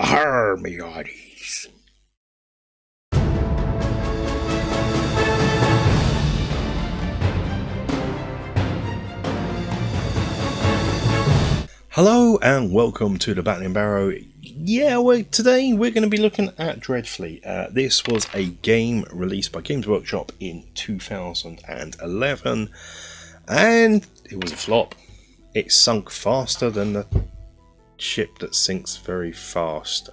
Army oddies. Hello and welcome to the Battling Barrow. Today we're going to be looking at Dreadfleet. This was a game released by Games Workshop in 2011 and it was a flop. It sunk faster than the ship that sinks very fast.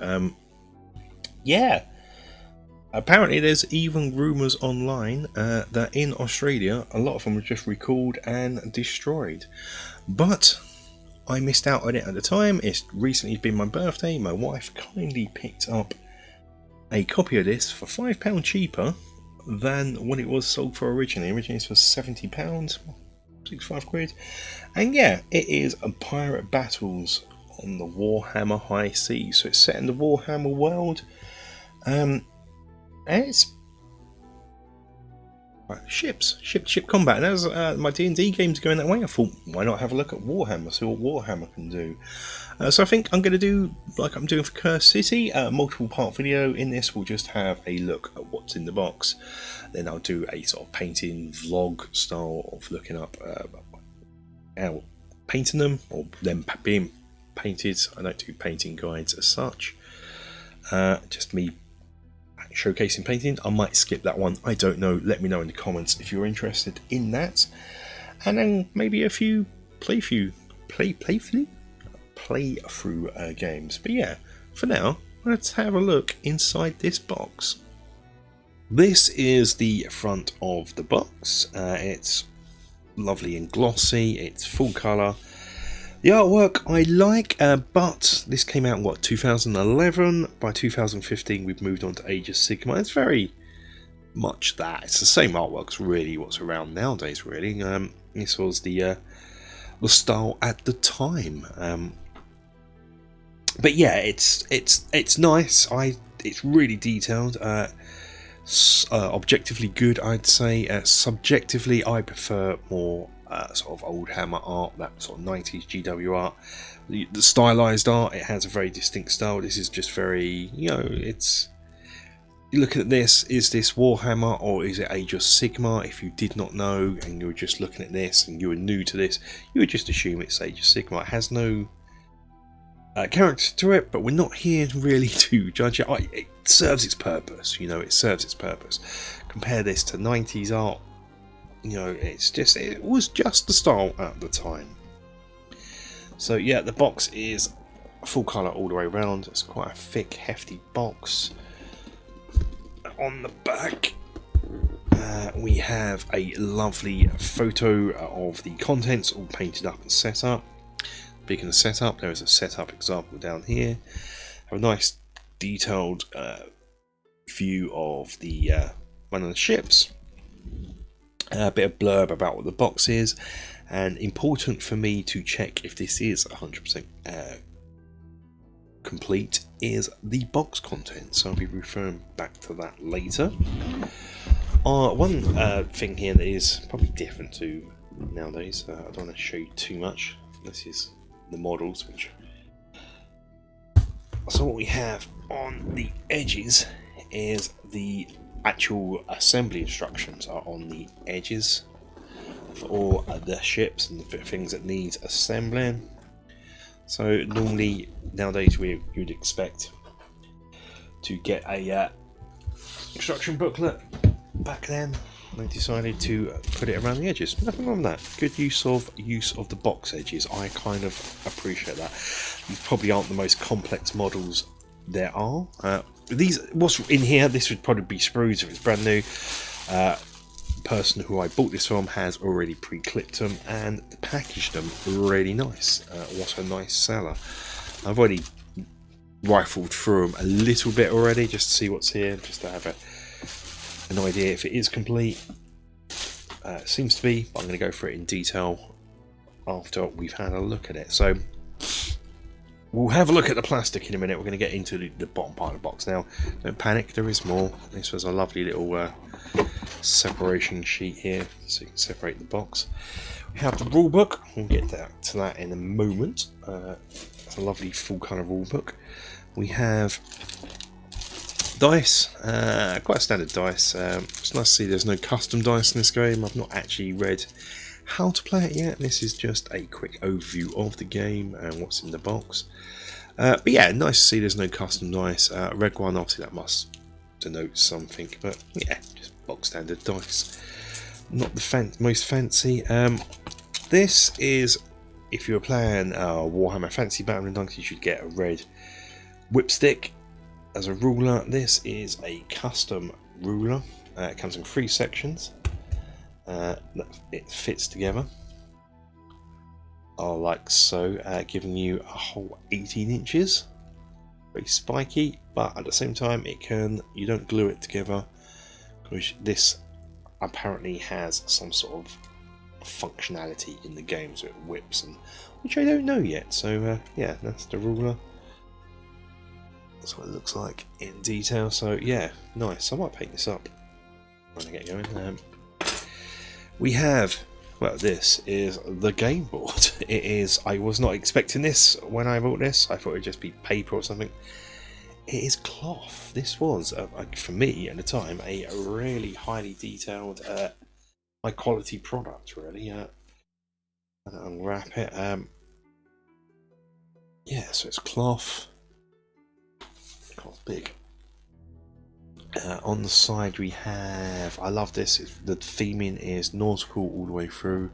Apparently there's even rumours online that in Australia a lot of them were just recalled and destroyed. But I missed out on it at the time. It's recently been my birthday. My wife kindly picked up a copy of this for £5 cheaper than what it was sold for originally. Originally it was £70, 65 quid. And yeah, it is a pirate battles on the Warhammer High Seas. So it's set in the Warhammer World. And it's ship combat, and as my D&D games going that way, I thought, why not have a look at Warhammer, see what Warhammer can do. So I think I'm going to do, like I'm doing for Cursed City, a multiple part video. In this we'll just have a look at what's in the box, then I'll do a sort of painting vlog style of looking up how painting them, or them being painted. I don't do painting guides as such, just me showcasing painting. I might skip that one, I don't know. Let me know in the comments if you're interested in that, and then maybe a few playthrough games. But yeah, for now let's have a look inside this box. This is the front of the box. It's lovely and glossy, it's full colour. The artwork I like, but this came out in 2011. By 2015 we've moved on to Age of Sigma. It's very much that. It's the same artwork's really what's around nowadays really. This was the style at the time. But yeah, it's nice. It's really detailed. Objectively good, I'd say. Subjectively, I prefer more sort of old Hammer art, that sort of 90s GW art. The stylized art, it has a very distinct style. This is just very, it's, you look at this, is this Warhammer or is it Age of Sigma? If you did not know and you were just looking at this and you were new to this, you would just assume it's Age of Sigma. It has no character to it, but we're not here really to judge it. It serves its purpose, it serves its purpose. Compare this to 90s art, it was just the style at the time. So yeah, the box is full colour all the way around. It's quite a thick, hefty box. On the back we have a lovely photo of the contents all painted up and set up. Speaking of setup, there is a setup example down here. Have a nice detailed view of the one of the ships. A bit of blurb about what the box is, and important for me to check if this is 100% complete is the box content, so I'll be referring back to that later. One thing here that is probably different to nowadays, I don't want to show you too much. This is the models, so what we have on the edges is the actual assembly instructions are on the edges for all the ships and the things that need assembling. So normally nowadays you'd expect to get a instruction booklet. Back then they decided to put it around the edges. Nothing wrong with that. Good use of the box edges. I kind of appreciate that. These probably aren't the most complex models there are. What's in here, this would probably be sprues if it's brand new. The person who I bought this from has already pre-clipped them and packaged them really nice. What a nice seller. I've already rifled through them a little bit already just to see what's here, just to have an idea if it is complete. It seems to be, but I'm going to go through it in detail after we've had a look at it. So we'll have a look at the plastic in a minute. We're going to get into the bottom part of the box now. Don't panic, there is more. This was a lovely little separation sheet here, so you can separate the box. We have the rule book. We'll get to that in a moment. It's a lovely full colour rule book. We have dice, quite a standard dice. It's nice to see there's no custom dice in this game. I've not actually read how to play it yet. This is just a quick overview of the game and what's in the box. But yeah, nice to see there's no custom dice. Red one, obviously that must denote something, but yeah, just box standard dice. Not the most fancy. This is, if you're playing Warhammer Fantasy Battling Dunks, you should get a red whipstick as a ruler. This is a custom ruler. It comes in 3 sections. It fits together like so, giving you a whole 18 inches. Very spiky, but at the same time you don't glue it together, because this apparently has some sort of functionality in the game, so it whips, and which I don't know yet. So yeah, that's the ruler. That's what it looks like in detail. So yeah, nice. I might paint this up when I get going. We have, well, this is the game board. It is. I was not expecting this when I bought this. I thought it'd just be paper or something. It is cloth. This was, for me at the time, a really highly detailed, high quality product. Really. Unwrap it. Yeah, so it's cloth. Cloth big. On the side we have, I love this, the theming is nautical all the way through.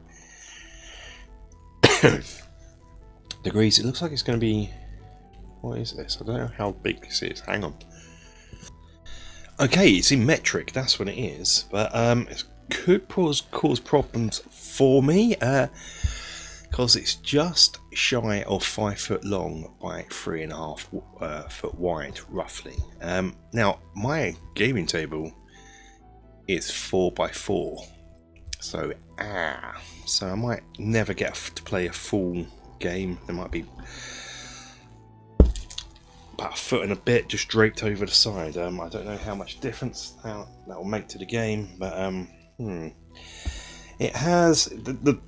Degrees, it looks like it's going to be, what is this? I don't know how big this is, hang on. Okay, it's in metric, that's what it is, but it could cause problems for me, because it's just shy of 5 foot long by 3.5 foot wide, roughly. Now, my gaming table is 4x4, so I might never get to play a full game. There might be about a foot and a bit just draped over the side. I don't know how much difference that will make to the game, but it has the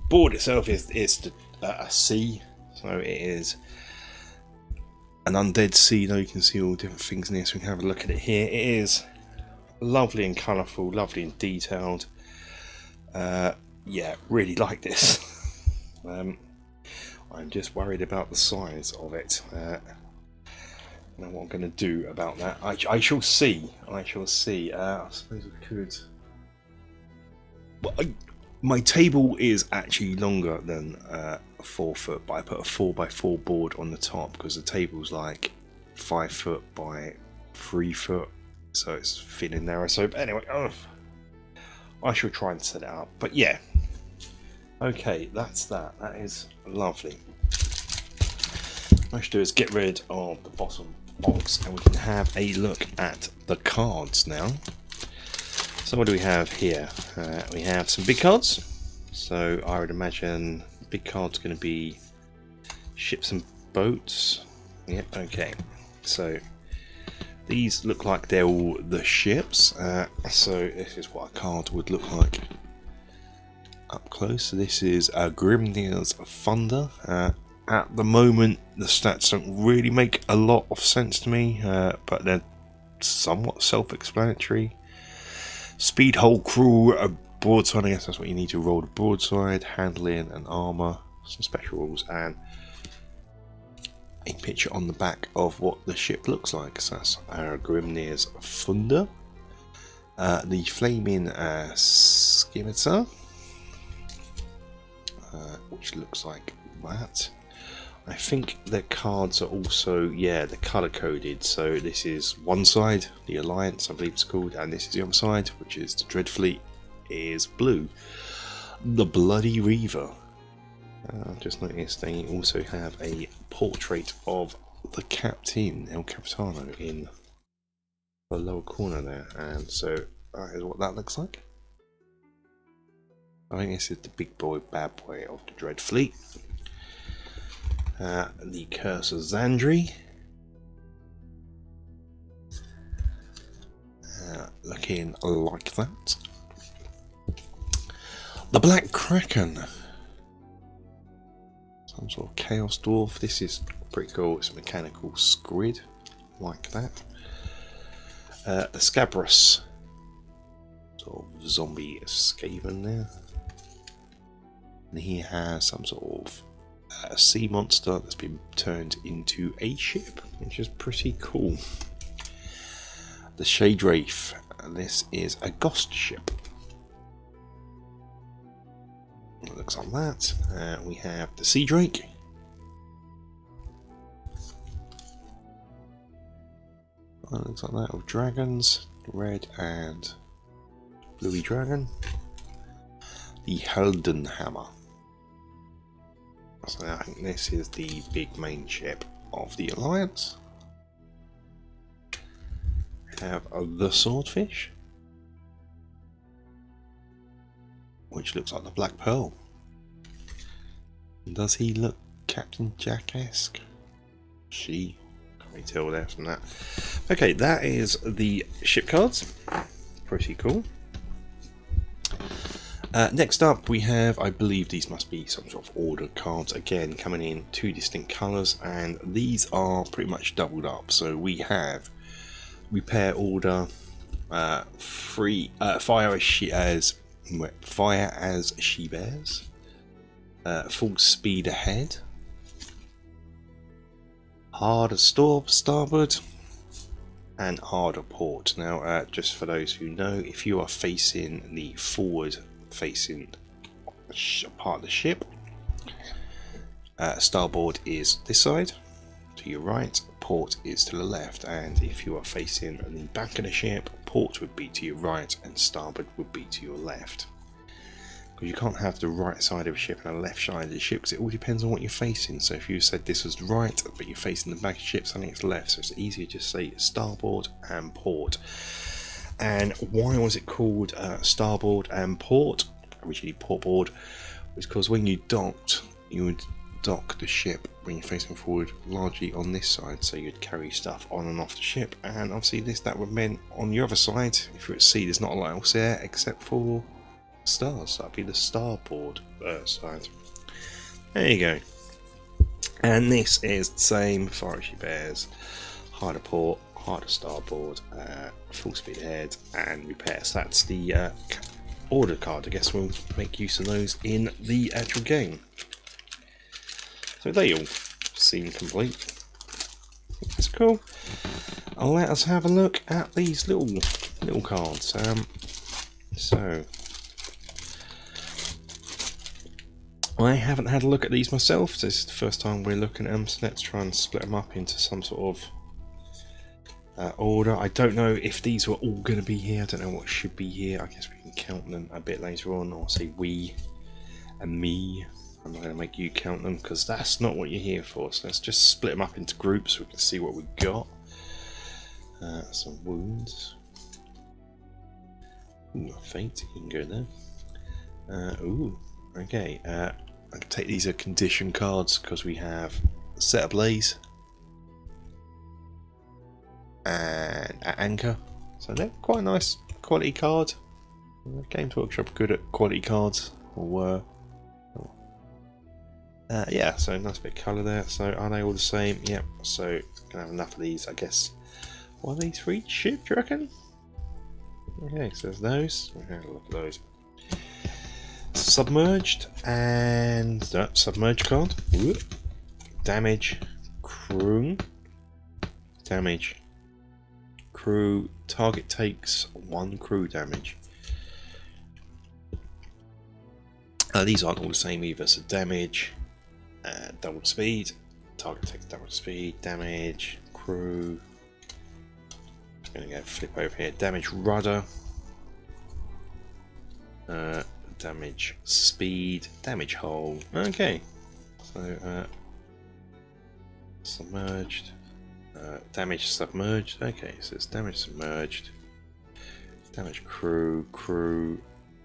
board itself is a sea, so it is an undead sea. Though you can see all different things in here, so we can have a look at it here. It is lovely and colourful, lovely and detailed. Yeah, really like this. I'm just worried about the size of it. Know what I'm going to do about that. I shall see. I suppose I could. Well, my table is actually longer than 4 foot, but I put a 4x4 board on the top because the table's like 5 foot by 3 foot, so it's thin and narrow. So, but anyway, I shall try and set it up. But yeah, okay, that's that. That is lovely. What I should do is get rid of the bottom box, and we can have a look at the cards now. So what do we have here? We have some big cards. So I would imagine big cards going to be ships and boats. Yep, okay. So these look like they're all the ships. So this is what a card would look like up close. So this is Grimnir's Thunder. At the moment, the stats don't really make a lot of sense to me, but they're somewhat self-explanatory. Speed, hull, crew, a broadside, I guess that's what you need to roll the broadside, handling and armour, some special rules, and a picture on the back of what the ship looks like. So that's Grimnir's Thunder. The Flaming Scimitar, which looks like that. I think the cards are also, yeah, they're colour coded. So this is one side, the Alliance, I believe it's called, and this is the other side, which is the Dreadfleet, is blue. The Bloody Reaver. Just noticed they also have a portrait of the captain, El Capitano, in the lower corner there, and so that is what that looks like. I think this is the big boy, bad boy of the Dreadfleet. The Curse of Zandri. Looking like that. The Black Kraken. Some some sort of chaos dwarf. This is pretty cool. It's a mechanical squid, like that. The Scabrous, sort of zombie Skaven there. And he has some sort of sea monster that's been turned into a ship, which is pretty cool. The Shade Wraith, this is a ghost ship. It looks like that. We have the Sea Drake. It looks like that with dragons, red and bluey dragon. The Heldenhammer. So I think this is the big main ship of the Alliance. Have the Swordfish, which looks like the Black Pearl. Does he look Captain Jack-esque? She, can't really tell there from that. Okay, that is the ship cards. Pretty cool. Next up we have, I believe these must be some sort of order cards, again coming in two distinct colours, and these are pretty much doubled up. So we have repair order, fire as she bears, full speed ahead, hard starboard, and harder port. Now, just for those who know, if you are facing the forward facing part of the ship, starboard is this side to your right, port is to the left, and if you are facing the back of the ship, port would be to your right and starboard would be to your left. Because you can't have the right side of a ship and the left side of the ship, because it all depends on what you're facing. So if you said this was right but you're facing the back of the ship, something it's left, so it's easier to say starboard and port. And why was it called starboard and port? Originally portboard was because when you docked, you would dock the ship when you're facing forward largely on this side, so you'd carry stuff on and off the ship, and obviously that would mean on your other side, if you're at sea, there's not a lot else there except for stars, so that'd be the starboard side. There you go. And this is the same, fire as she bears, harder port, harder starboard, full speed ahead, and repair. So that's the order card. I guess we'll make use of those in the actual game. So they all seem complete. That's cool. Let us have a look at these little cards. So I haven't had a look at these myself. So this is the first time we're looking at them. So let's try and split them up into some sort of order. I don't know if these were all going to be here. I don't know what should be here. I guess we can count them a bit later on, or say we and me. I'm not going to make you count them because that's not what you're here for. So let's just split them up into groups so we can see what we've got. Some wounds. Ooh, a fate. You can go there. Ooh, okay. I can take these as condition cards because we have Set Ablaze and Anchor. So they're quite a nice quality card. Games Workshop are good at quality cards, or were. Yeah, so nice bit of colour there. So are they all the same? Yep. So gonna have enough of these, I guess. What are these for each ship, do you reckon? Okay, so there's those. We're gonna look at those. Submerged and submerged card. Whoop. Damage crew. Damage crew. Target takes 1 crew damage. These aren't all the same either. So damage. Double speed, target takes double speed, damage, crew. I'm going to go flip over here. Damage rudder, damage speed, damage hull. Okay, so submerged, damage submerged. Okay, so it's damage submerged, damage crew,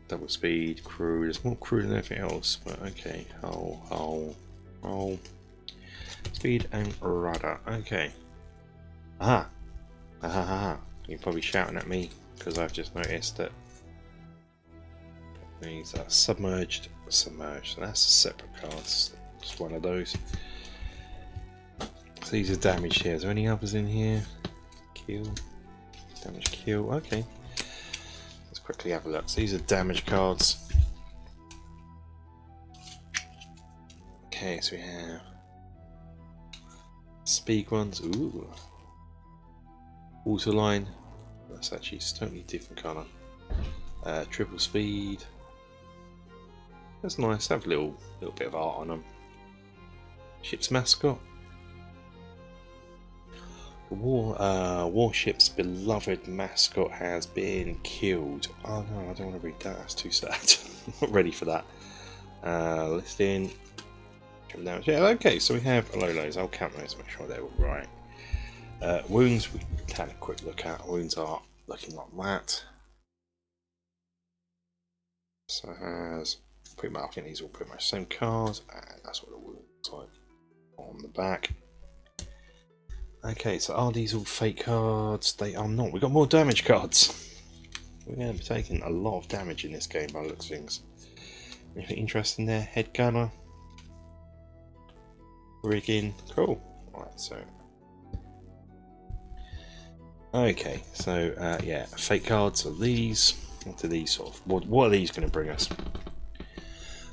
double speed, crew. There's more crew than anything else, but okay. Hull. Speed and rudder. Okay. Aha. You're probably shouting at me because I've just noticed that these are submerged. So that's a separate card. Just one of those. So these are damaged here. Is there any others in here? Kill. Damage kill. Okay. Let's quickly have a look. So these are damage cards. Okay, so we have speed ones. Ooh. Waterline. That's actually totally different colour. Triple speed. That's nice. Have a little bit of art on them. Ship's mascot. The warship's beloved mascot has been killed. Oh no, I don't want to read that. That's too sad. Not ready for that. Listing. Yeah, okay, so we have a load of those. I'll count those, make sure they're all right. Wounds, we can have a quick look at. Wounds are looking like that. So it has pretty much, I think these are all pretty much the same cards, and that's what the wound looks like on the back. Okay, so are these all fake cards? They are not. We've got more damage cards. We're going to be taking a lot of damage in this game by the looks of things. Anything interesting there? Head gunner. Rigging. Cool. Right, so. Okay, so yeah, fake cards are these. What are these sort of? What are these going to bring us?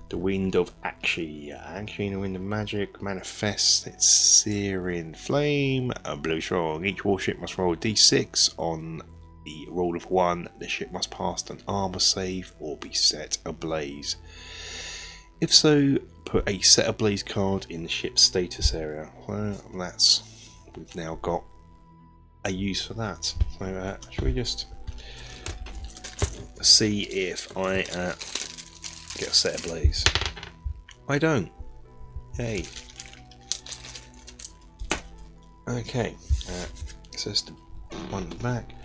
The Wind of Akshi. Akshi in the Wind of Magic manifests its searing flame. A blue strong. Each warship must roll a d6. On the roll of 1, the ship must pass an armor save or be set ablaze. If so, put a set ablaze card in the ship's status area. Well, we've now got a use for that. So shall we just see if I get a set ablaze? I don't. Yay. Okay. So it's the one at the back.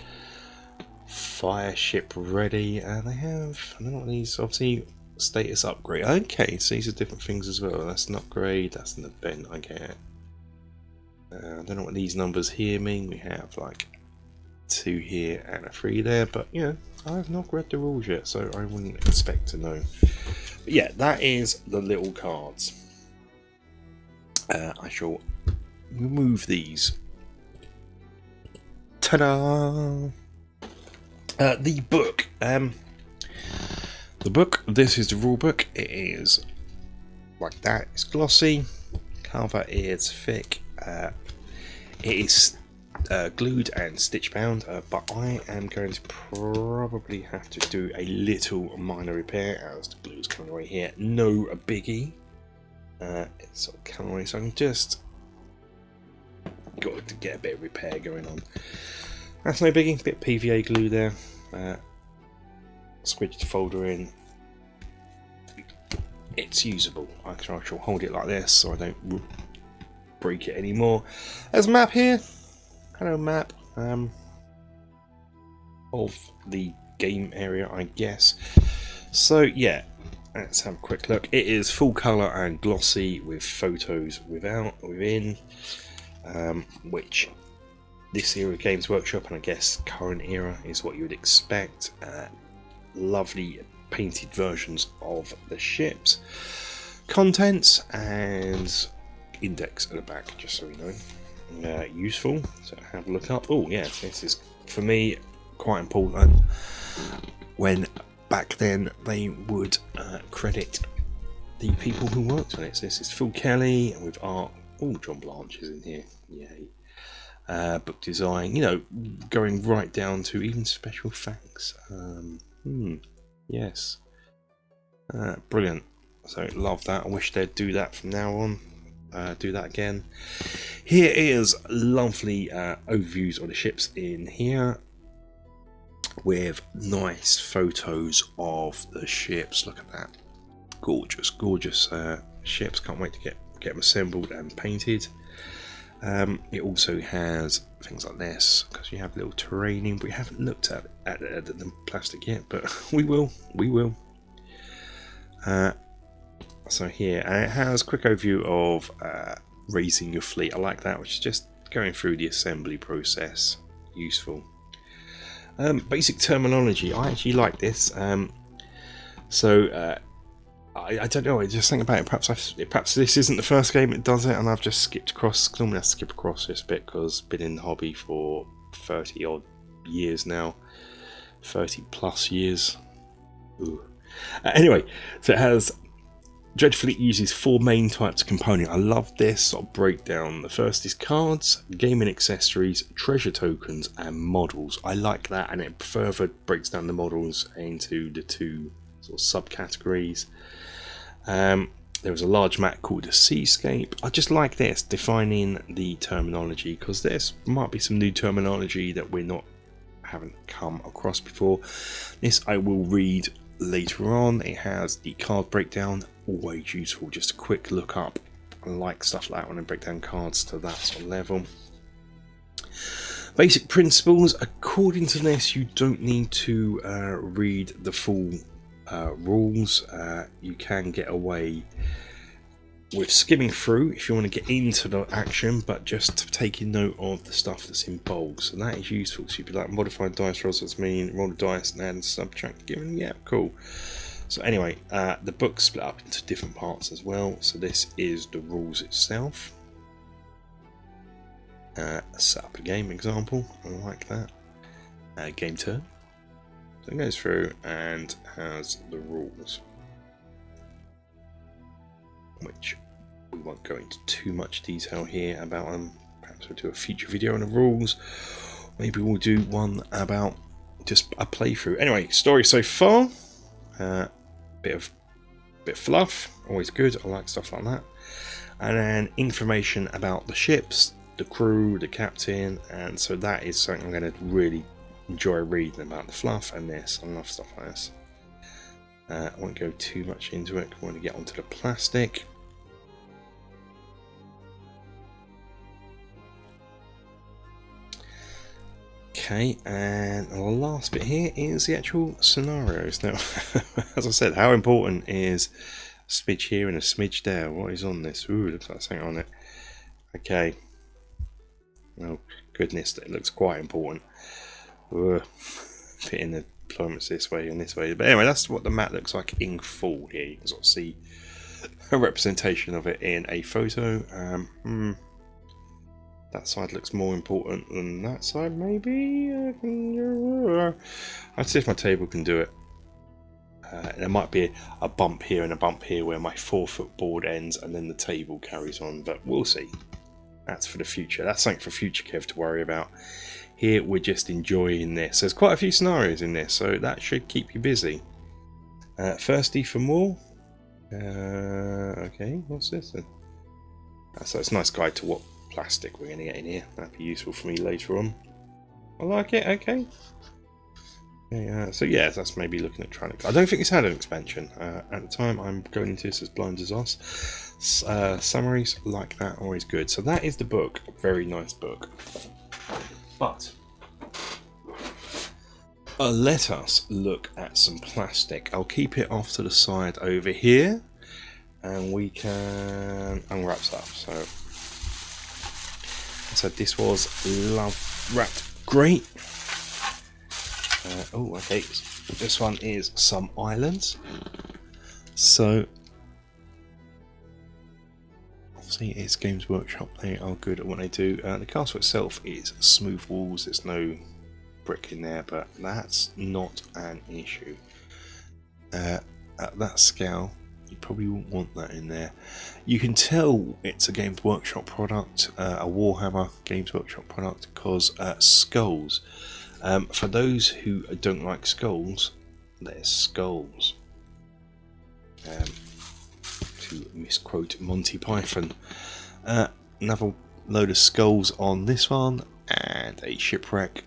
Fire ship ready. They have, I don't know what these, obviously status upgrade. Okay, so these are different things as well. That's an upgrade, that's an event I get. I don't know what these numbers here mean. We have like 2 here and a 3 there, but you know, I've not read the rules yet, so I wouldn't expect to know. But yeah, that is the little cards. I shall remove these. Ta-da! The book. The book, this is the rule book. It is like that. It's glossy. Cover is thick. It is glued and stitch bound, but I am going to probably have to do a little minor repair as the glue is coming away here. No biggie. It's sort of coming away, so I'm just got to get a bit of repair going on. That's no biggie. Bit of PVA glue there. Squidged folder in. It's usable. I shall hold it like this so I don't break it anymore. There's a map here. Hello map. Of the game area, I guess. So yeah, let's have a quick look. It is full colour and glossy with photos within, which this era of Games Workshop, and I guess current era, is what you would expect. Lovely painted versions of the ships, contents, and index at the back, just so we know. Useful, so have a look up. Oh yeah, this is for me quite important. When back then they would credit the people who worked on it. So this is Phil Kelly with art. Oh, John Blanche is in here. Yay. Book design, you know, going right down to even special effects. Yes. Brilliant. So love that. I wish they'd do that from now on. Do that again. Here is lovely overviews of the ships in here with nice photos of the ships. Look at that. Gorgeous, gorgeous ships. Can't wait to get them assembled and painted. It also has things like this, because you have little terraining. We haven't looked at the plastic yet, but we will. So here, and it has a quick overview of raising your fleet. I like that, which is just going through the assembly process. Useful. Basic terminology. I actually like this. So I don't know. I just think about it. Perhaps this isn't the first game it does it, and I've just skipped across. Cause normally I skip across this bit because I've been in the hobby for 30 odd years now, 30 plus years. Ooh. Anyway, so it has. Dreadfleet uses 4 main types of component. I love this sort of breakdown. The first is cards, gaming accessories, treasure tokens, and models. I like that, and it further breaks down the models into the 2 sort of subcategories. There was a large map called a Seascape. I just like this, defining the terminology, because there might be some new terminology that haven't come across before. This I will read later on. It has the card breakdown, always useful, just a quick look up. I like stuff like that when I break down cards to that sort of level. Basic principles. According to this, you don't need to read the full rules. You can get away with skimming through if you want to get into the action, but just taking note of the stuff that's in bold. So that is useful. So you'd be like, modified dice rolls, that's mean roll the dice and add and subtract given. Yeah, cool. So anyway, the book's split up into different parts as well. So this is the rules itself. Set up a game example. I like that. Game turn. So it goes through and has the rules, which we won't go into too much detail here about them. Perhaps we'll do a future video on the rules. Maybe we'll do one about just a playthrough. Anyway, story so far. Bit of fluff, always good. I like stuff like that. And then information about the ships, the crew, the captain, and so that is something I'm going to really enjoy reading about, the fluff and this. I love stuff like this. I won't go too much into it. I want to get onto the plastic. Okay, and the last bit here is the actual scenarios. Now, as I said, how important is a smidge here and a smidge there? What is on this? Ooh, looks like something on it. Okay. Oh, goodness, it looks quite important. Fitting the deployments this way and this way. But anyway, that's what the map looks like in full here. You can sort of see a representation of it in a photo. That side looks more important than that side, maybe? I'd see if my table can do it. There might be a bump here and a bump here where my 4-foot board ends and then the table carries on, but we'll see. That's for the future. That's something for future Kev to worry about. Here we're just enjoying this. There's quite a few scenarios in this, so that should keep you busy. Thirsty for more? Okay, what's this then? So it's a nice guide to what plastic we're going to get in here. That'd be useful for me later on. I like it. Okay. So yeah, that's maybe looking at trying to. I don't think it's had an expansion at the time. I'm going into this as blind as us. Summaries like that always good. So that is the book. Very nice book. But let us look at some plastic. I'll keep it off to the side over here, and we can unwrap stuff. So this was wrapped great. Oh, okay. This one is some islands. So obviously it's Games Workshop. They are good at what they do. The castle itself is smooth walls. There's no brick in there, but that's not an issue. At that scale, you probably won't want that in there. You can tell it's a Games Workshop product, a Warhammer Games Workshop product, because skulls. For those who don't like skulls, there's skulls. To misquote Monty Python. Another load of skulls on this one, and a shipwreck.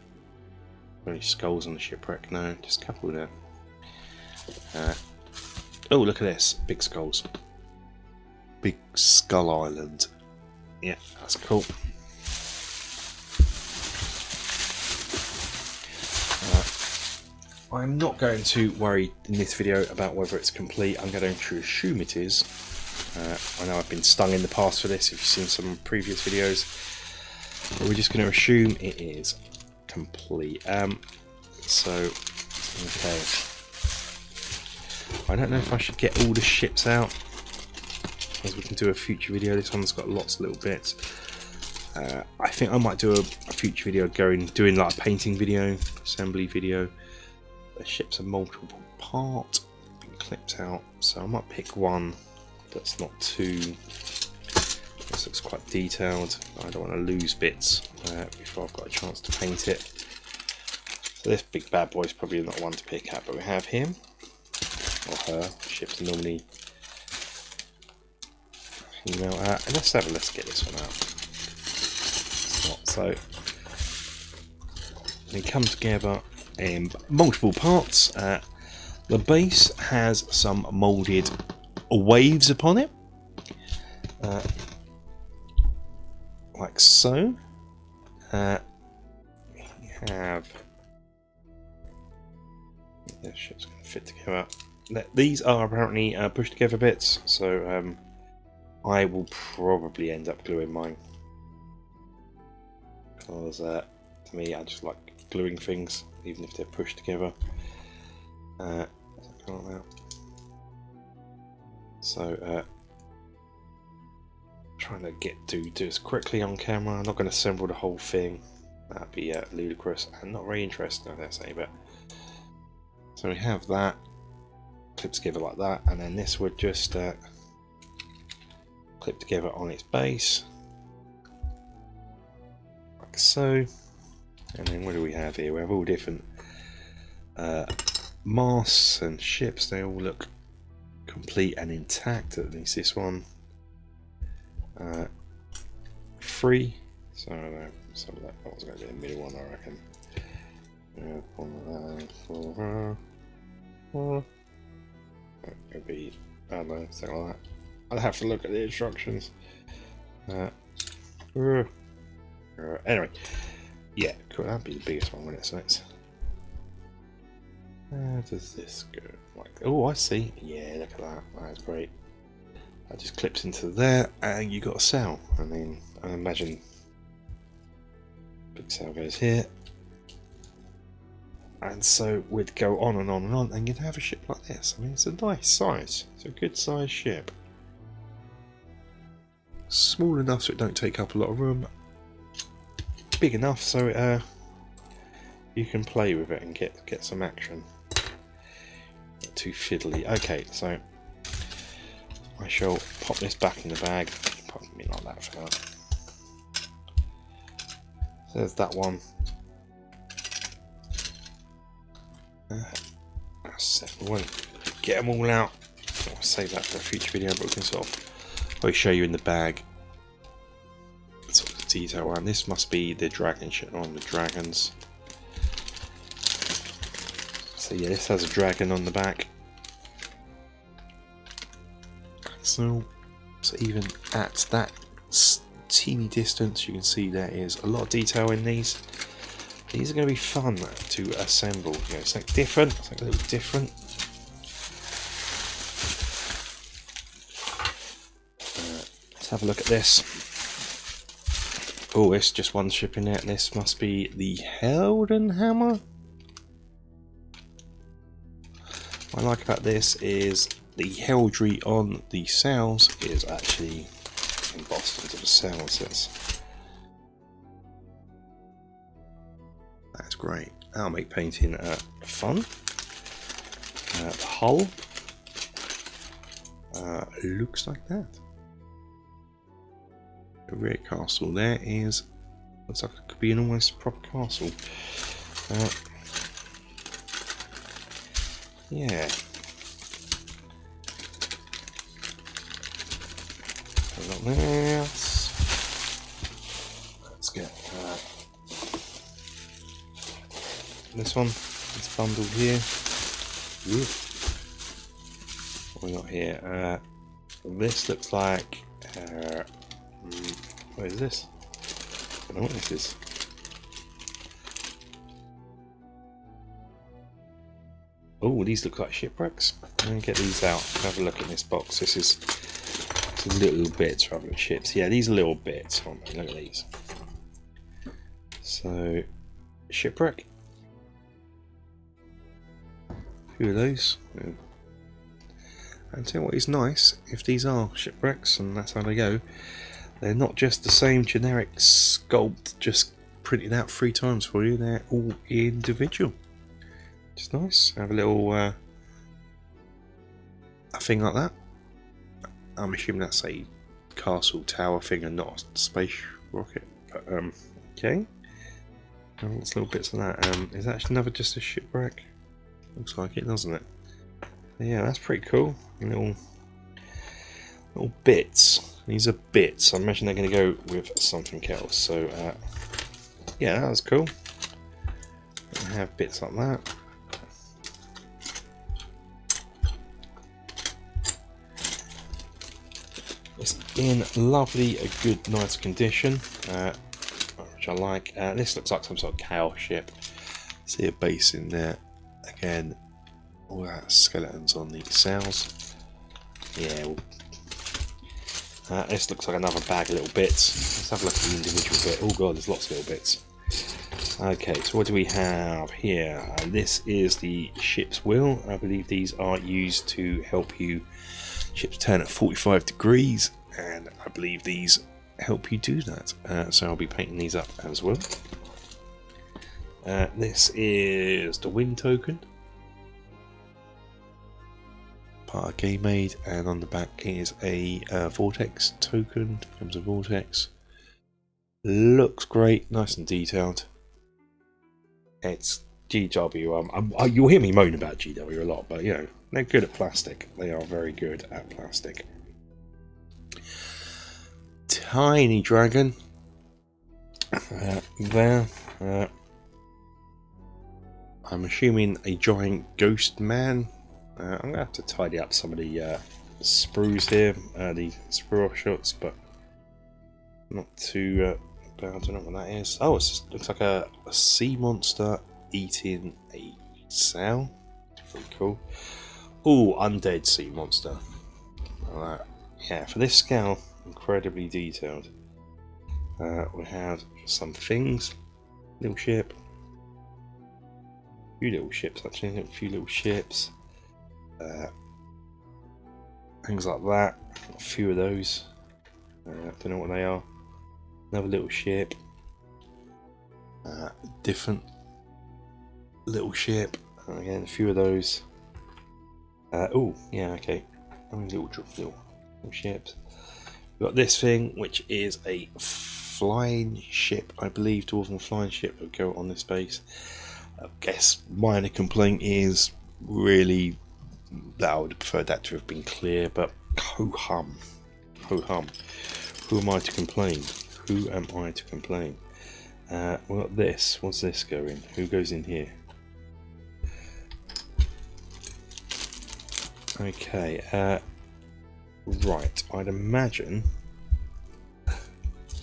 Any skulls on the shipwreck? No, just a couple there. Oh, look at this. Big skulls. Big Skull Island. Yeah, that's cool. I'm not going to worry in this video about whether it's complete. I'm going to assume it is. I know I've been stung in the past for this if you've seen some previous videos. But we're just going to assume it is complete. Okay. I don't know if I should get all the ships out, as we can do a future video. This one's got lots of little bits. I think I might do a future video doing like a painting video, assembly video. The ships are multiple part, been clipped out, so I might pick one that's not too. This looks quite detailed. I don't want to lose bits before I've got a chance to paint it. So this big bad boy is probably not one to pick at, but we have him or her. Ships are normally female. Let's get this one out. It's not so. They come together in multiple parts. The base has some moulded waves upon it. Like so. We have. This ship's going to fit together. These are apparently pushed together bits, so I will probably end up gluing mine. Because to me, I just like gluing things, even if they're pushed together. So, trying to do this quickly on camera. I'm not going to assemble the whole thing. That'd be ludicrous and not very interesting, I dare say. But so we have that clipped together like that, and then this would just clip together on its base, like so. And then what do we have here? We have all different masts and ships. They all look complete and intact. At least this one. 3. So that was going to be the middle one, I reckon. It'll be, I don't know, something like that. I'll have to look at the instructions. Anyway, yeah, cool. That'd be the biggest one, wouldn't it? So it's. How does this go? Like, oh, I see. Yeah, look at that. That's great. That just clips into there, and you got a sail. I mean, I imagine big sail goes here, and so we'd go on and on and on, and you'd have a ship like this. I mean, it's a nice size. It's a good size ship. Small enough so it don't take up a lot of room. Big enough so you can play with it and get some action. Not too fiddly. Okay, so I shall pop this back in the bag. Pop me like that for now. So there's that one. That's it. We won't get them all out. I'll save that for a future video, but we can sort of probably show you in the bag sort of detail around. This must be the dragon ship, on the dragons. So yeah, this has a dragon on the back. So even at that teeny distance, you can see there is a lot of detail in these. These are going to be fun to assemble. You know, something different, something a little different. Let's have a look at this. Oh, it's just one ship in there. This must be the Helden Hammer. What I like about this is the heraldry on the sails is actually embossed into the sails. That's great. That'll make painting fun. The hull looks like that. The rear castle there is, looks like it could be an almost proper castle. Yeah. Let's get this one. It's bundled here. Ooh. What we got here? This looks like. What is this? I don't know what this is. Oh, these look like shipwrecks. Let me get these out. Have a look at this box. This is little bits rather than ships. Yeah, these are little bits. Hold on, look at these. So, shipwreck. A few of those. And tell you what is nice, if these are shipwrecks and that's how they go, they're not just the same generic sculpt just printed out 3 times for you, they're all individual. Which is nice. Have a little a thing like that. I'm assuming that's a castle tower thing and not a space rocket. But okay. Lots of little bits of that. Is that another just a shipwreck? Looks like it, doesn't it? Yeah, that's pretty cool. Little bits. These are bits. I imagine they're going to go with something else. So yeah, that was cool. We have bits like that. It's in lovely, a good, nice condition, which I like. This looks like some sort of chaos ship. See a base in there. Again, all that skeletons on the sails. Yeah. This looks like another bag of little bits. Let's have a look at the individual bit. Oh god, there's lots of little bits. Okay, so what do we have here? This is the ship's wheel. I believe these are used to help you ships turn at 45 degrees, and I believe these help you do that. So I'll be painting these up as well. This is the wind token. Part of game made, and on the back is a vortex token. Comes a vortex. Looks great, nice and detailed. It's GW. You'll hear me moan about GW a lot, but you know, they're good at plastic. They are very good at plastic. Tiny dragon. There. I'm assuming a giant ghost man. I'm going to have to tidy up some of the sprues here, the sprue offshots, but not too bad. I don't know what that is. Oh, it looks like a sea monster eating a sail. Pretty cool. Oh, undead sea monster. Yeah, for this scale, incredibly detailed. We have some things. Little ship. A few little ships actually. A few little ships. Things like that. A few of those. Don't know what they are. Another little ship. Different little ship. Again, a few of those. Oh, yeah, okay. Only little ships. We've got this thing, which is a flying ship, I believe, dwarven flying ship that will go on this base. I guess minor complaint is really that I would have preferred that to have been clear, but ho hum. Ho hum. Who am I to complain? Who am I to complain? Well, this. What's this going? Who goes in here? Okay, right, I'd imagine...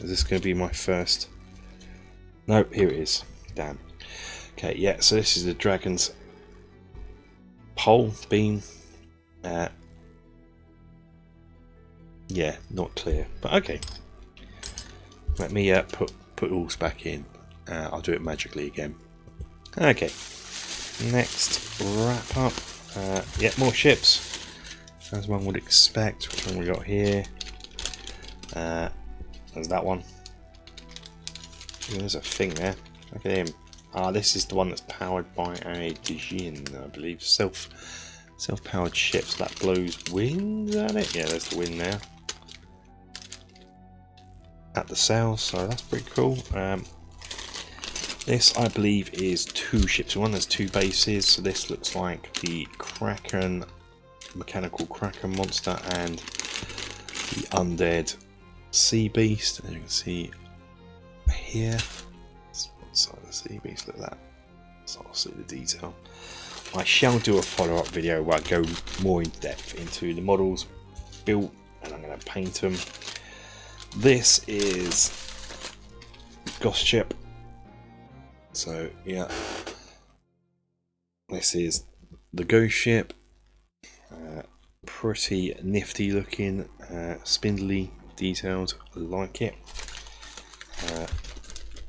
Is this going to be my first... Nope, here it is. Damn. Okay, yeah, so this is the dragon's pole beam. Yeah, not clear, but okay. Let me put all back in. I'll do it magically again. Okay, next wrap up. Yeah, more ships, as one would expect. Which one we got here? There's that one. Ooh, there's a thing there. Look at him. This is the one that's powered by a Dijin, I believe. Self-powered ship, so that blows wind at it. Yeah, there's the wind there. At the sails, so that's pretty cool. This, I believe, is 2 ships in one. There's 2 bases, so this looks like the Kraken, mechanical Kraken monster, and the undead sea beast. And you can see here, side of the sea beast, look at that. So I'll see the detail. I shall do a follow-up video where I go more in depth into the models built, and I'm going to paint them. This is Ghost Ship. So yeah, this is the Ghost Ship. Pretty nifty looking, spindly, detailed. I like it.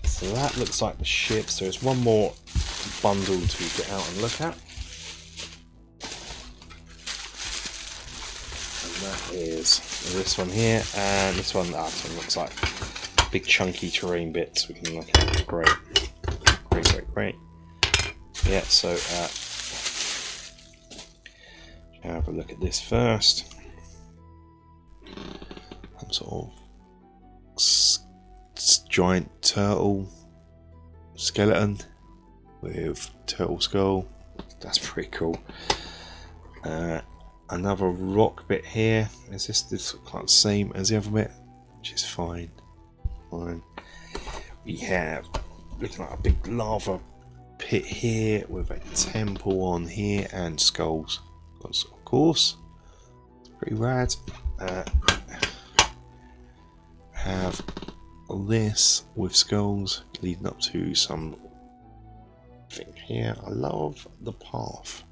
So that looks like the ship. So there's one more bundle to get out and look at. is this one here, and this one looks like big chunky terrain bits we can look at. Great. Yeah, so have a look at this first. Some sort of giant turtle skeleton with turtle skull. That's pretty cool. Another rock bit here. Is this looks like the same as the other bit, which is fine. We have looking like a big lava pit here with a temple on here and skulls. Of course, it's pretty rad. Have this with skulls leading up to some thing here. I love the path.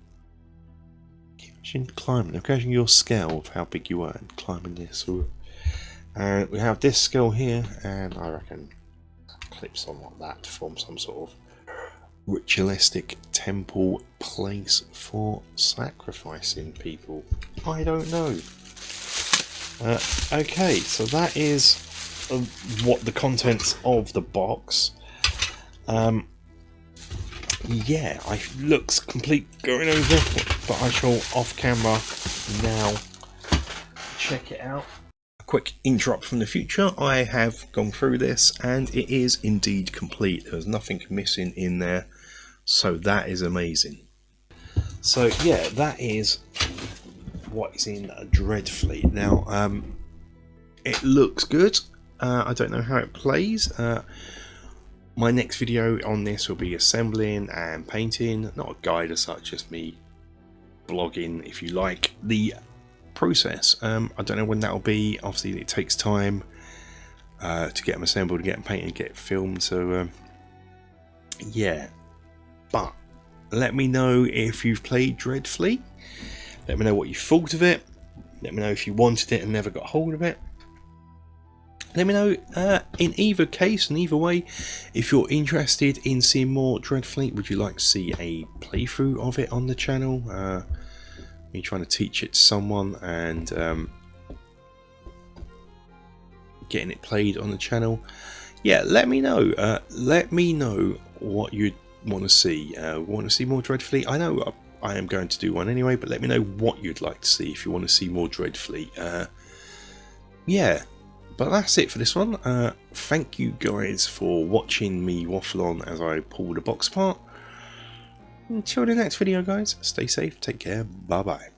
Imagine climbing. Imagine your scale of how big you are and climbing this. And we have this skull here, and I reckon clips on like that to form some sort of ritualistic temple place for sacrificing people. I don't know. Okay, so that is what the contents of the box. Yeah, looks complete going over, but I shall off camera now check it out. A quick interrupt from the future. I have gone through this and it is indeed complete. There's nothing missing in there, so that is amazing. So yeah, that is what is in Dreadfleet. Now it looks good. I don't know how it plays. My next video on this will be assembling and painting, not a guide as such, just me blogging, if you like, the process. I don't know when that'll be. Obviously it takes time to get them assembled, to get them painted, get it filmed, so yeah. But let me know if you've played Dreadfleet. Let me know what you thought of it. Let me know if you wanted it and never got hold of it. Let me know in either case and either way if you're interested in seeing more Dreadfleet. Would you like to see a playthrough of it on the channel? Me trying to teach it to someone and getting it played on the channel. Yeah, let me know. Let me know what you'd want to see. Want to see more Dreadfleet? I know I am going to do one anyway, but let me know what you'd like to see if you want to see more Dreadfleet. Yeah. But that's it for this one. Thank you guys for watching me waffle on as I pull the box apart. Until the next video guys, stay safe, take care, bye bye.